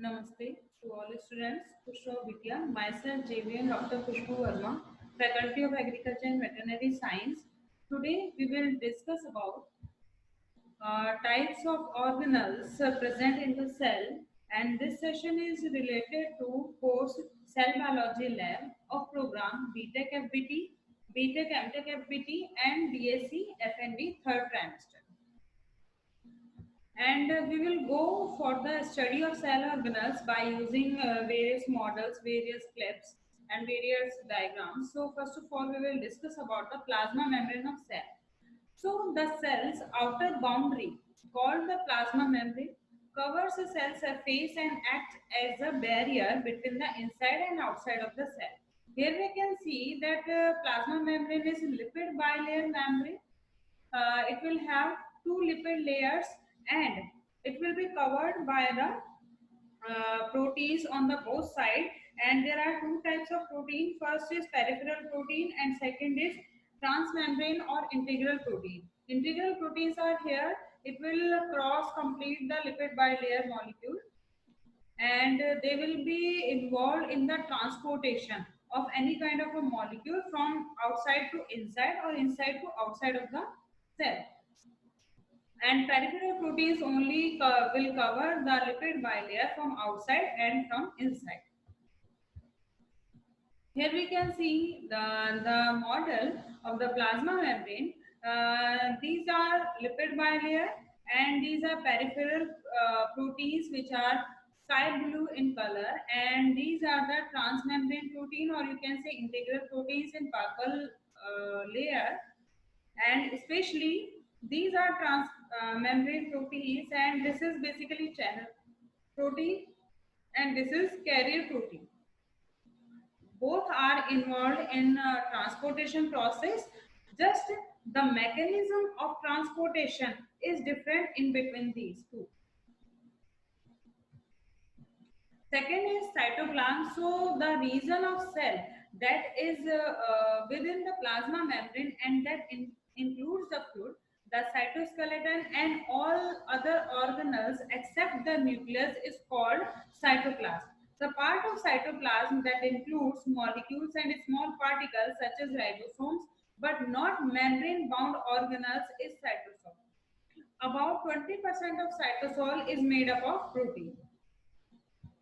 Namaste to all students. Pushpa Vidya, myself JVN Dr. Pushpa Verma, Faculty of Agriculture and Veterinary Science. Today we will discuss about types of organelles present in the cell, and this session is related to course Cell Biology Lab of program BTech FBT, BTech MTech FBT and DSc FNB third trimester. And we will go for the study of cell organelles by using various models, various clips, and various diagrams. So first of all, we will discuss about the plasma membrane of cell. So the cell's outer boundary, called the plasma membrane, covers the cell surface and acts as a barrier between the inside and outside of the cell. Here we can see that plasma membrane is lipid bilayer membrane. It will have two lipid layers and it will be covered by the proteins on the both side, and there are two types of protein. First is peripheral protein and second is transmembrane or integral protein. Integral proteins are here. It will cross complete the lipid bilayer molecule, and they will be involved in the transportation of any kind of a molecule from outside to inside or inside to outside of the cell. And peripheral proteins only will cover the lipid bilayer from outside and from inside. Here we can see the model of the plasma membrane. These are lipid bilayer and these are peripheral proteins which are sky blue in color, and these are the transmembrane protein, or you can say integral proteins in purple layer. And especially these are trans membrane proteins, and this is basically channel protein and this is carrier protein. Both are involved in transportation process, just the mechanism of transportation is different in between these two. Second is cytoplasm. So the region of cell that is within the plasma membrane and that includes the fluid, the cytoskeleton and all other organelles except the nucleus is called cytoplasm. The part of cytoplasm that includes molecules and small particles such as ribosomes but not membrane bound organelles is cytosol. About 20% of cytosol is made up of protein.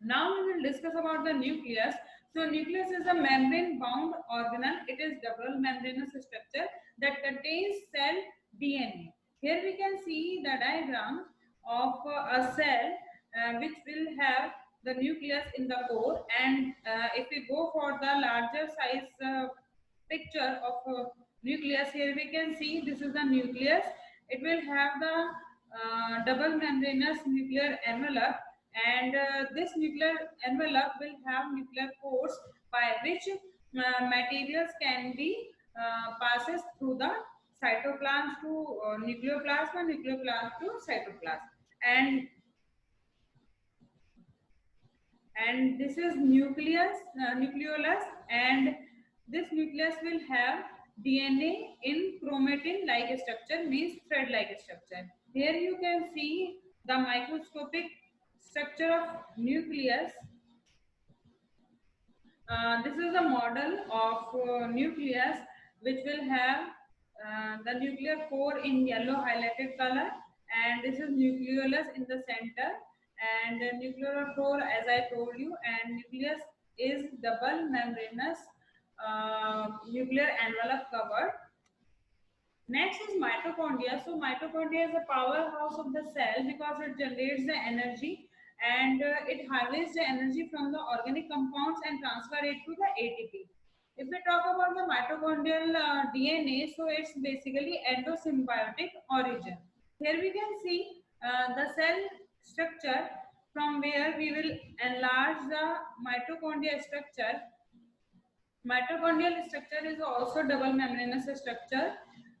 Now we will discuss about the nucleus. So nucleus is a membrane-bound organelle. It is double membranous structure that contains cell DNA. Here we can see the diagram of a cell which will have the nucleus in the core, and if we go for the larger size picture of nucleus, here we can see this is the nucleus. It will have the double membranous nuclear envelope, and this nuclear envelope will have nuclear pores by which materials can be passes through the cytoplasm to nucleoplasm and nucleoplasm to cytoplasm. And this is nucleolus, and this nucleus will have DNA in chromatin like structure, means thread like structure. Here you can see the microscopic structure of nucleus. This is a model of nucleus which will have the nuclear core in yellow highlighted color, and this is nucleolus in the center, and the nuclear core as I told you, and nucleus is double membranous nuclear envelope covered. Next is mitochondria. So mitochondria is a powerhouse of the cell because it generates the energy, and it harvests the energy from the organic compounds and transfer it to the ATP. If we talk about the mitochondrial DNA, so it's basically endosymbiotic origin. Here we can see the cell structure from where we will enlarge the mitochondria structure. Mitochondrial structure is also double membranous structure,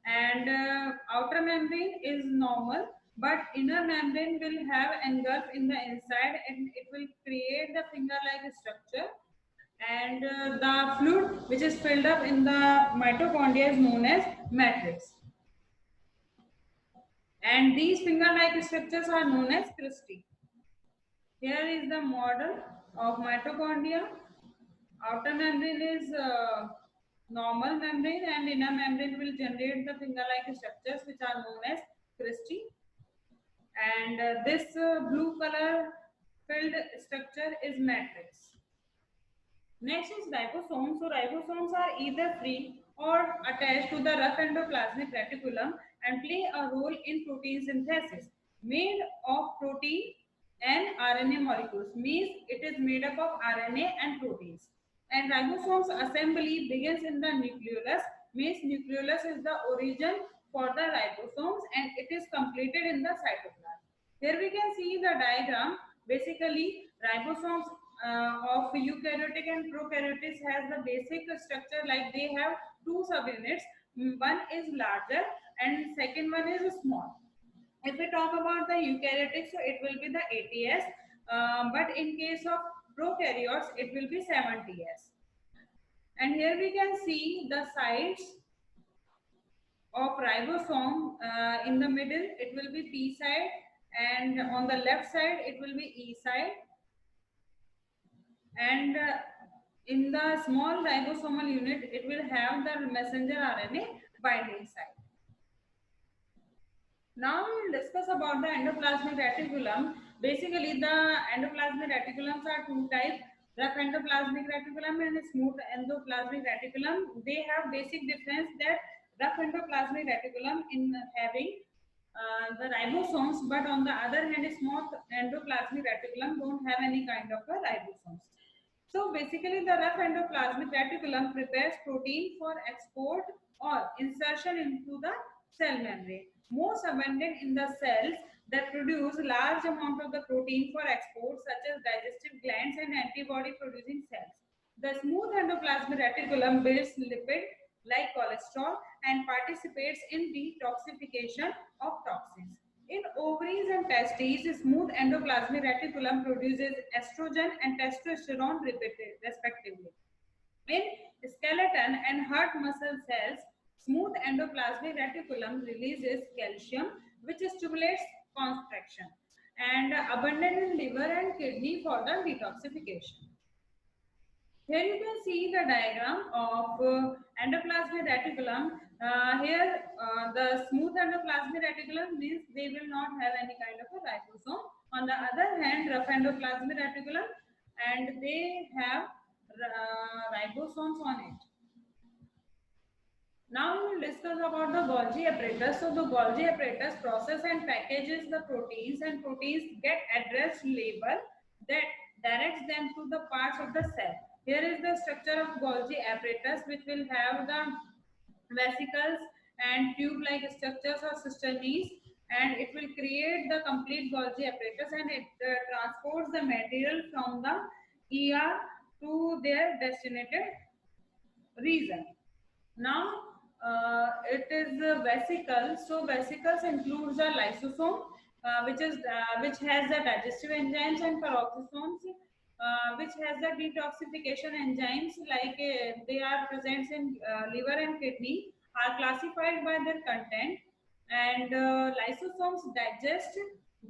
and outer membrane is normal, but inner membrane will have engulf in the inside and it will create the finger-like structure, and the fluid which is filled up in the mitochondria is known as matrix, and these finger-like structures are known as cristae. Here is the model of mitochondria. Outer membrane is normal membrane, and inner membrane will generate the finger-like structures which are known as cristae. And this blue color filled structure is matrix. Next is ribosomes. So ribosomes are either free or attached to the rough endoplasmic reticulum and play a role in protein synthesis. Made of protein and RNA molecules, means it is made up of RNA and proteins. And ribosomes assembly begins in the nucleolus, means nucleolus is the origin for the ribosomes, and it is completed in the cytoplasm. Here we can see the diagram. Basically, ribosomes of eukaryotic and prokaryotes has the basic structure, like they have two subunits. One is larger and second one is small. If we talk about the eukaryotic, so it will be the 80s, but in case of prokaryotes, it will be 70s. And here we can see the sides of ribosome. In the middle, it will be P side, and on the left side, it will be E side. And in the small ribosomal unit, it will have the messenger RNA binding site. Now we will discuss about the endoplasmic reticulum. Basically, the endoplasmic reticulums are two types: rough endoplasmic reticulum and smooth endoplasmic reticulum. They have basic difference that rough endoplasmic reticulum in having the ribosomes, but on the other hand, smooth endoplasmic reticulum don't have any kind of a ribosomes. So basically, the rough endoplasmic reticulum prepares protein for export or insertion into the cell membrane. Most abundant in the cells that produce large amount of the protein for export, such as digestive glands and antibody producing cells. The smooth endoplasmic reticulum builds lipid like cholesterol and participates in detoxification of toxins. In ovaries and testes, smooth endoplasmic reticulum produces estrogen and testosterone respectively. In skeleton and heart muscle cells, smooth endoplasmic reticulum releases calcium, which stimulates contraction, and abundant in liver and kidney for the detoxification. Here you can see the diagram of endoplasmic reticulum. The smooth endoplasmic reticulum means they will not have any kind of a ribosome. On the other hand, rough endoplasmic reticulum, and they have ribosomes on it. Now we will discuss about the Golgi apparatus. So the Golgi apparatus process and packages the proteins, and proteins get address label that directs them to the parts of the cell. Here is the structure of Golgi apparatus, which will have the vesicles and tube-like structures or cisternes, and it will create the complete Golgi apparatus, and it transports the material from the ER to their destinated region. Now it is vesicle. So vesicles includes the lysosome, which has the digestive enzymes, and peroxisomes, which has the detoxification enzymes, like they are present in liver and kidney, are classified by their content. And lysosomes digest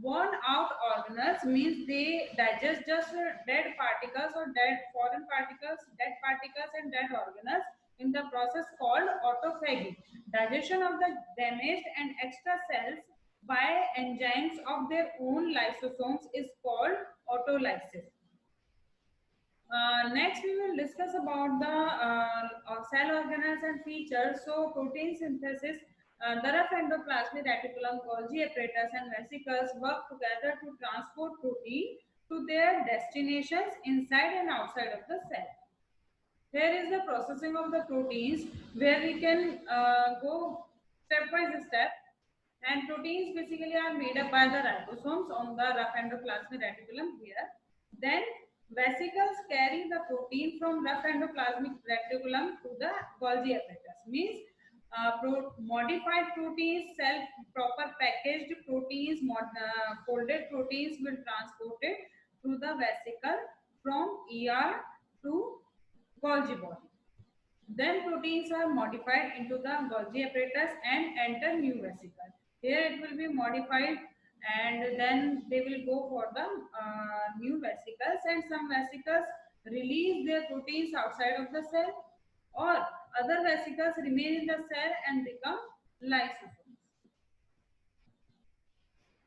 worn out organelles, means they digest just dead particles or dead foreign particles, dead particles and dead organelles in the process called autophagy. Digestion of the damaged and extra cells by enzymes of their own lysosomes is called autolysis. Next, we will discuss about the cell organelles and features. So, protein synthesis, the rough endoplasmic reticulum, Golgi apparatus, and vesicles work together to transport protein to their destinations inside and outside of the cell. Here is the processing of the proteins, where we can go step by step. And proteins basically are made up by the ribosomes on the rough endoplasmic reticulum here. Then vesicles carry the protein from rough endoplasmic reticulum to the Golgi apparatus. Means modified proteins, self proper packaged proteins, folded proteins will transported through the vesicle from ER to Golgi body. Then proteins are modified into the Golgi apparatus and enter new vesicle. Here it will be modified, and then they will go for the new vesicles, and some vesicles release their proteins outside of the cell, or other vesicles remain in the cell and become lysosomes.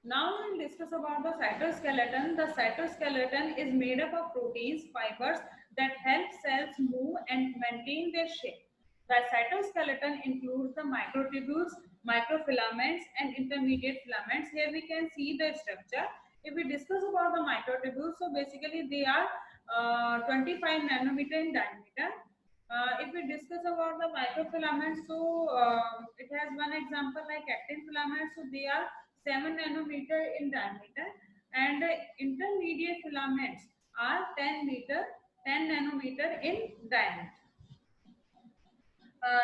Now we'll discuss about the cytoskeleton. The cytoskeleton is made up of proteins, fibers that help cells move and maintain their shape. The cytoskeleton includes the microtubules, microfilaments, and intermediate filaments. Here we can see the structure. If we discuss about the microtubules, so basically they are 25 nanometer in diameter. If we discuss about the microfilaments, so it has one example like actin filaments, so they are 7 nanometer in diameter, and intermediate filaments are 10 nanometer in diameter.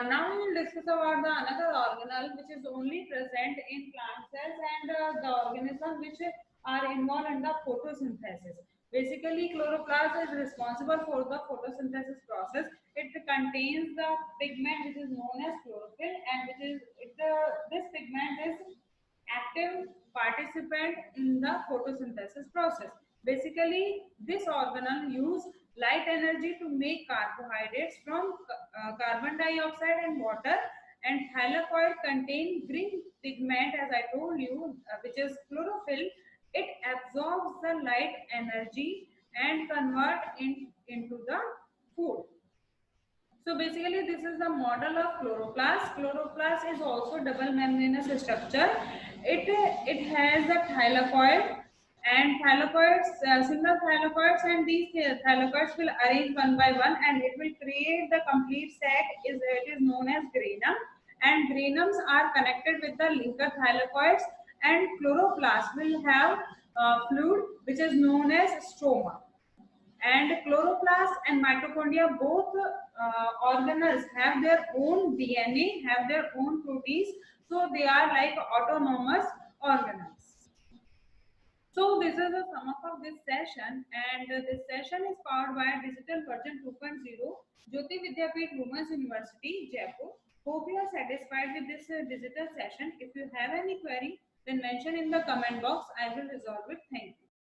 Now we will discuss about the another organelle which is only present in plant cells, and the organism which are involved in the photosynthesis. Basically, chloroplast is responsible for the photosynthesis process. It contains the pigment which is known as chlorophyll, and this pigment is active participant in the photosynthesis process. Basically, this organelle use light energy to make carbohydrates from carbon dioxide and water, and thylakoid contain green pigment, as I told you, which is chlorophyll. It absorbs the light energy and convert into the food. So basically, this is the model of chloroplast. Chloroplast is also double membranous structure. It has a thylakoid, and thylakoids, single thylakoids, and these thylakoids will arrange one by one, and it will create the complete sac. It is known as granum, and granums are connected with the linker thylakoids, and chloroplast will have fluid which is known as stroma. And chloroplast and mitochondria, both organelles have their own DNA, have their own proteins, so they are like autonomous organelles. So this is the sum up of this session, and this session is powered by Digital Version 2.0, Jyoti Vidyapeeth Women's University, Jaipur. Hope you are satisfied with this digital session. If you have any query, then mention in the comment box. I will resolve it. Thank you.